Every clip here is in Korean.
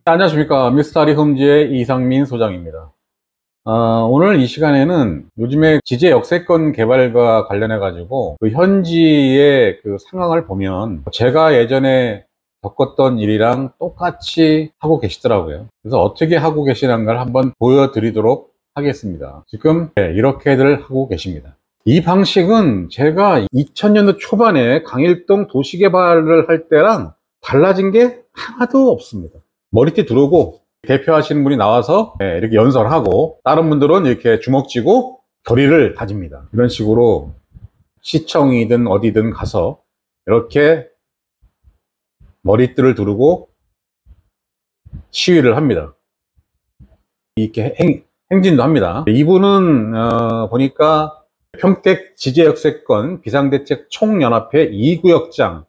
안녕하십니까. 미스터리 홈즈의 이상민 소장입니다. 오늘 이 시간에는 요즘에 지제 역세권 개발과 관련해 가지고 그 현지의 그 상황을 보면 제가 예전에 겪었던 일이랑 똑같이 하고 계시더라고요. 그래서 어떻게 하고 계시는 걸 한번 보여드리도록 하겠습니다. 지금 이렇게들 하고 계십니다. 이 방식은 제가 2000년도 초반에 강일동 도시개발을 할 때랑 달라진 게 하나도 없습니다. 머리띠 두르고 대표하시는 분이 나와서 이렇게 연설하고 다른 분들은 이렇게 주먹 쥐고 결의를 다집니다. 이런 식으로 시청이든 어디든 가서 이렇게 머리띠를 두르고 시위를 합니다. 이렇게 행진도 합니다. 이분은 보니까 평택 지제역세권 비상대책 총연합회 2구역장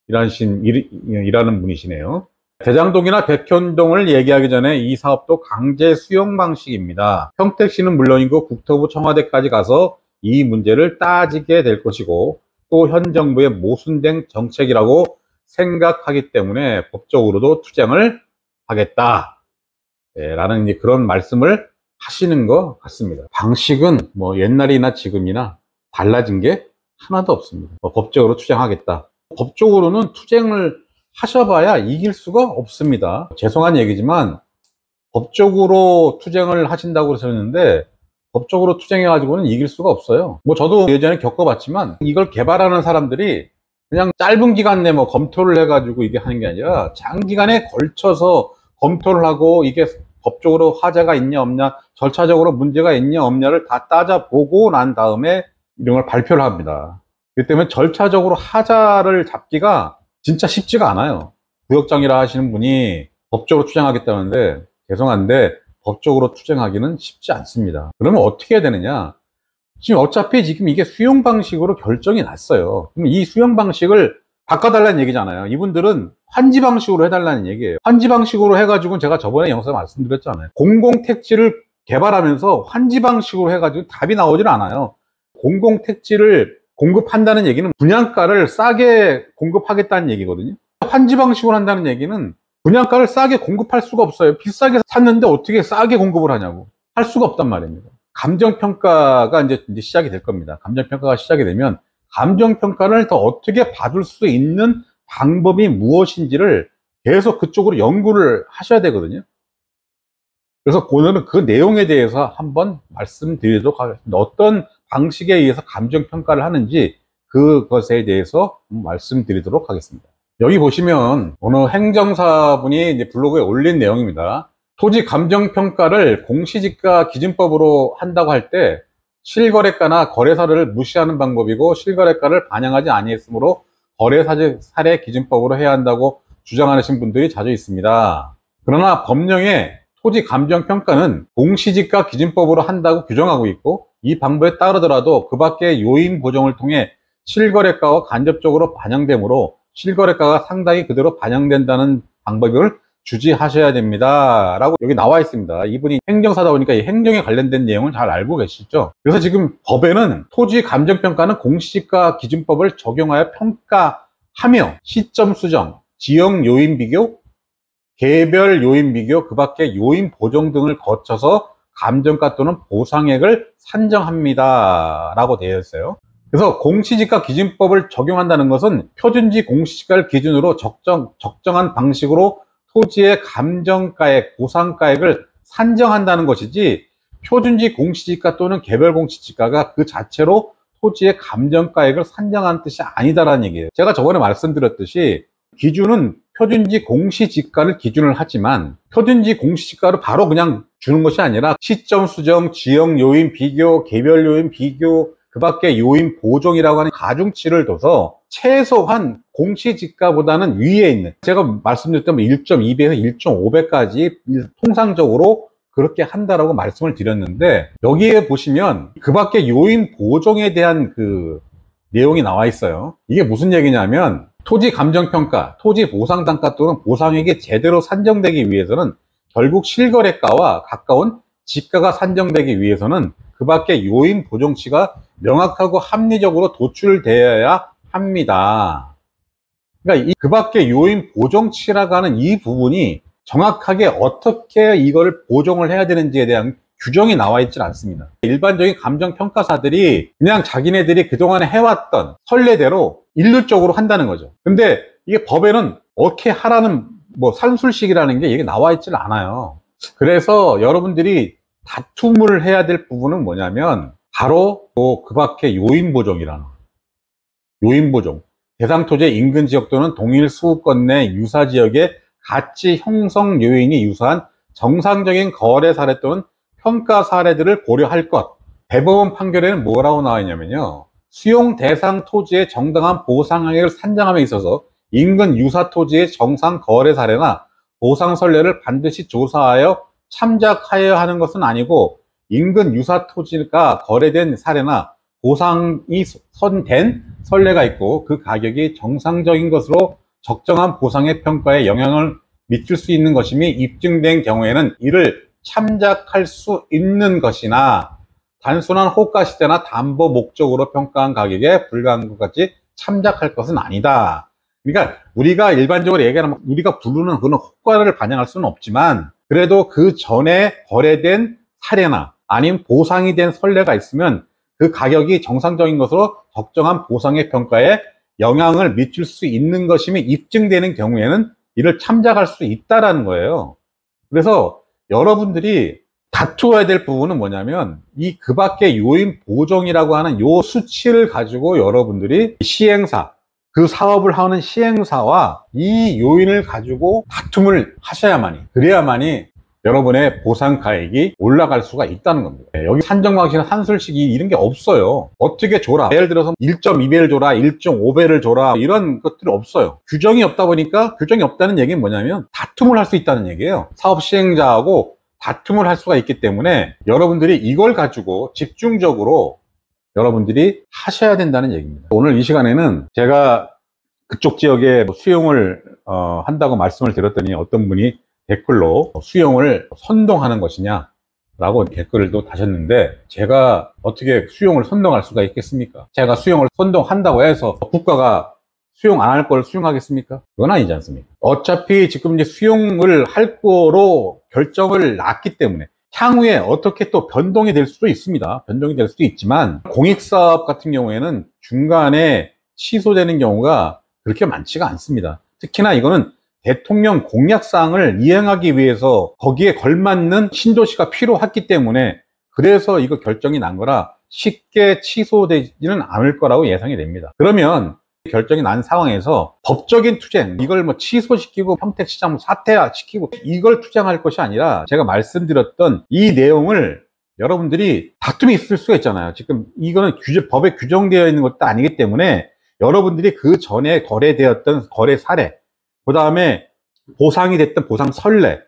일하는 분이시네요. 대장동이나 백현동을 얘기하기 전에 이 사업도 강제 수용 방식입니다. 평택시는 물론이고 국토부 청와대까지 가서 이 문제를 따지게 될 것이고 또 현 정부의 모순된 정책이라고 생각하기 때문에 법적으로도 투쟁을 하겠다 라는 그런 말씀을 하시는 것 같습니다. 방식은 뭐 옛날이나 지금이나 달라진 게 하나도 없습니다. 법적으로 투쟁하겠다. 법적으로는 투쟁을 하셔봐야 이길 수가 없습니다. 죄송한 얘기지만 법적으로 투쟁을 하신다고 그러셨는데 법적으로 투쟁해 가지고는 이길 수가 없어요. 뭐 저도 예전에 겪어봤지만 이걸 개발하는 사람들이 그냥 짧은 기간 내 뭐 검토를 해 가지고 이게 하는 게 아니라 장기간에 걸쳐서 검토를 하고 이게 법적으로 화제가 있냐 없냐, 절차적으로 문제가 있냐 없냐를 다 따져보고 난 다음에 이런 걸 발표를 합니다. 그렇기 때문에 절차적으로 하자를 잡기가 진짜 쉽지가 않아요. 구역장이라 하시는 분이 법적으로 투쟁하겠다는데 죄송한데 법적으로 투쟁하기는 쉽지 않습니다. 그러면 어떻게 해야 되느냐? 지금 어차피 지금 이게 수용 방식으로 결정이 났어요. 그럼 이 수용 방식을 바꿔달라는 얘기잖아요. 이분들은 환지 방식으로 해달라는 얘기예요. 환지 방식으로 해가지고 제가 저번에 영상에 말씀드렸잖아요. 공공택지를 개발하면서 환지 방식으로 해가지고 답이 나오질 않아요. 공공택지를 공급한다는 얘기는 분양가를 싸게 공급하겠다는 얘기거든요. 환지 방식으로 한다는 얘기는 분양가를 싸게 공급할 수가 없어요. 비싸게 샀는데 어떻게 싸게 공급을 하냐고. 할 수가 없단 말입니다. 감정평가가 이제 시작이 될 겁니다. 감정평가가 시작이 되면 감정평가를 더 어떻게 받을 수 있는 방법이 무엇인지를 계속 그쪽으로 연구를 하셔야 되거든요. 그래서 오늘은 그 내용에 대해서 한번 말씀드리도록 하겠습니다. 어떤 방식에 의해서 감정평가를 하는지 그것에 대해서 말씀드리도록 하겠습니다. 여기 보시면 어느 행정사분이 이제 블로그에 올린 내용입니다. 토지 감정평가를 공시지가 기준법으로 한다고 할 때 실거래가나 거래사를 무시하는 방법이고 실거래가를 반영하지 아니했으므로 거래사례 기준법으로 해야 한다고 주장하시는 분들이 자주 있습니다. 그러나 법령에 토지 감정평가는 공시지가 기준법으로 한다고 규정하고 있고 이 방법에 따르더라도 그 밖의 요인 보정을 통해 실거래가와 간접적으로 반영되므로 실거래가가 상당히 그대로 반영된다는 방법을 주지하셔야 됩니다 라고 여기 나와 있습니다. 이분이 행정사다 보니까 이 행정에 관련된 내용을 잘 알고 계시죠. 그래서 지금 법에는 토지 감정평가는 공시지가 기준법을 적용하여 평가하며 시점 수정, 지역 요인 비교, 개별 요인 비교, 그 밖의 요인 보정 등을 거쳐서 감정가 또는 보상액을 산정합니다 라고 되어 있어요. 그래서 공시지가 기준법을 적용한다는 것은 표준지 공시지가를 기준으로 적정한 방식으로 토지의 감정가액, 보상가액을 산정한다는 것이지 표준지 공시지가 또는 개별 공시지가가 그 자체로 토지의 감정가액을 산정하는 뜻이 아니다라는 얘기예요. 제가 저번에 말씀드렸듯이 기준은 표준지 공시지가를 기준을 하지만 표준지 공시지가를 바로 그냥 주는 것이 아니라 시점 수정, 지역 요인 비교, 개별 요인 비교, 그 밖에 요인 보정이라고 하는 가중치를 둬서 최소한 공시지가보다는 위에 있는, 제가 말씀드렸던 1.2배에서 1.5배까지 통상적으로 그렇게 한다라고 말씀을 드렸는데 여기에 보시면 그 밖에 요인 보정에 대한 그 내용이 나와 있어요. 이게 무슨 얘기냐면 토지 감정평가, 토지 보상단가 또는 보상액이 제대로 산정되기 위해서는 결국 실거래가와 가까운 지가가 산정되기 위해서는 그 밖에 요인 보정치가 명확하고 합리적으로 도출되어야 합니다. 그러니까 그 밖에 요인 보정치라고 하는 이 부분이 정확하게 어떻게 이걸 보정을 해야 되는지에 대한 규정이 나와 있질 않습니다. 일반적인 감정평가사들이 그냥 자기네들이 그동안에 해왔던 선례대로 일률적으로 한다는 거죠. 근데 이게 법에는 어떻게 하라는 뭐 산술식이라는 게 이게 나와 있질 않아요. 그래서 여러분들이 다툼을 해야 될 부분은 뭐냐면 바로 그 밖에 요인보정이라는 요인보정, 대상 토지의 인근 지역 또는 동일 수급권 내 유사 지역의 가치 형성 요인이 유사한 정상적인 거래 사례 또는 평가 사례들을 고려할 것. 대법원 판결에는 뭐라고 나와 있냐면요, 수용 대상 토지의 정당한 보상액을 산정함에 있어서 인근 유사 토지의 정상 거래 사례나 보상 선례를 반드시 조사하여 참작하여야 하는 것은 아니고, 인근 유사 토지가 거래된 사례나 보상이 선된 선례가 있고 그 가격이 정상적인 것으로 적정한 보상의 평가에 영향을 미칠 수 있는 것임이 입증된 경우에는 이를 참작할 수 있는 것이나, 단순한 호가시대나 담보 목적으로 평가한 가격에 불과한 것까지 참작할 것은 아니다. 그러니까 우리가 일반적으로 얘기하면 우리가 부르는 그런 호가를 반영할 수는 없지만, 그래도 그 전에 거래된 사례나 아니면 보상이 된 선례가 있으면 그 가격이 정상적인 것으로 적정한 보상의 평가에 영향을 미칠 수 있는 것임이 입증되는 경우에는 이를 참작할 수 있다라는 거예요. 그래서 여러분들이 다투어야 될 부분은 뭐냐면 그 밖에 요인 보정이라고 하는 요 수치를 가지고 여러분들이 시행사, 그 사업을 하는 시행사와 이 요인을 가지고 다툼을 하셔야만이, 그래야만이 여러분의 보상가액이 올라갈 수가 있다는 겁니다. 여기 산정방식이나 산술식이 이런 게 없어요. 어떻게 줘라, 예를 들어서 1.2배를 줘라, 1.5배를 줘라, 이런 것들이 없어요. 규정이 없다 보니까, 규정이 없다는 얘기는 뭐냐면 다툼을 할 수 있다는 얘기예요. 사업 시행자하고 다툼을 할 수가 있기 때문에 여러분들이 이걸 가지고 집중적으로 여러분들이 하셔야 된다는 얘기입니다. 오늘 이 시간에는 제가 그쪽 지역에 수용을 한다고 말씀을 드렸더니 어떤 분이 댓글로 수용을 선동하는 것이냐 라고 댓글을 또 다셨는데, 제가 어떻게 수용을 선동할 수가 있겠습니까? 제가 수용을 선동한다고 해서 국가가 수용 안 할 걸 수용하겠습니까? 그건 아니지 않습니까? 어차피 지금 이제 수용을 할 거로 결정을 났기 때문에 향후에 어떻게 또 변동이 될 수도 있습니다. 변동이 될 수도 있지만 공익사업 같은 경우에는 중간에 취소되는 경우가 그렇게 많지가 않습니다. 특히나 이거는 대통령 공약사항을 이행하기 위해서 거기에 걸맞는 신도시가 필요했기 때문에, 그래서 이거 결정이 난 거라 쉽게 취소되지는 않을 거라고 예상이 됩니다. 그러면 결정이 난 상황에서 법적인 투쟁, 이걸 뭐 취소시키고 평택시장 사퇴시키고 이걸 투쟁할 것이 아니라, 제가 말씀드렸던 이 내용을 여러분들이 다툼이 있을 수가 있잖아요. 지금 이거는 법에 규정되어 있는 것도 아니기 때문에 여러분들이 그 전에 거래되었던 거래 사례, 그 다음에 보상이 됐던 보상 선례,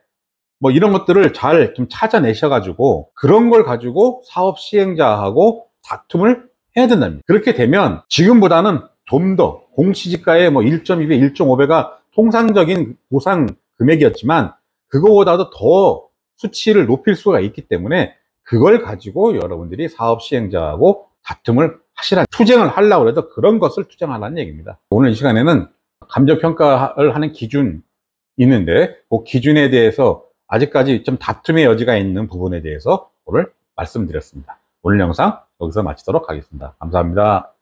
뭐 이런 것들을 잘 좀 찾아내셔가지고 그런 걸 가지고 사업 시행자하고 다툼을 해야 된답니다. 그렇게 되면 지금보다는 좀 더 공시지가의 뭐 1.2배, 1.5배가 통상적인 보상 금액이었지만 그거보다도 더 수치를 높일 수가 있기 때문에 그걸 가지고 여러분들이 사업 시행자하고 다툼을 하시라, 투쟁을 하려고 해도 그런 것을 투쟁하라는 얘기입니다. 오늘 이 시간에는 감정평가를 하는 기준이 있는데 그 기준에 대해서 아직까지 좀 다툼의 여지가 있는 부분에 대해서 오늘 말씀드렸습니다. 오늘 영상 여기서 마치도록 하겠습니다. 감사합니다.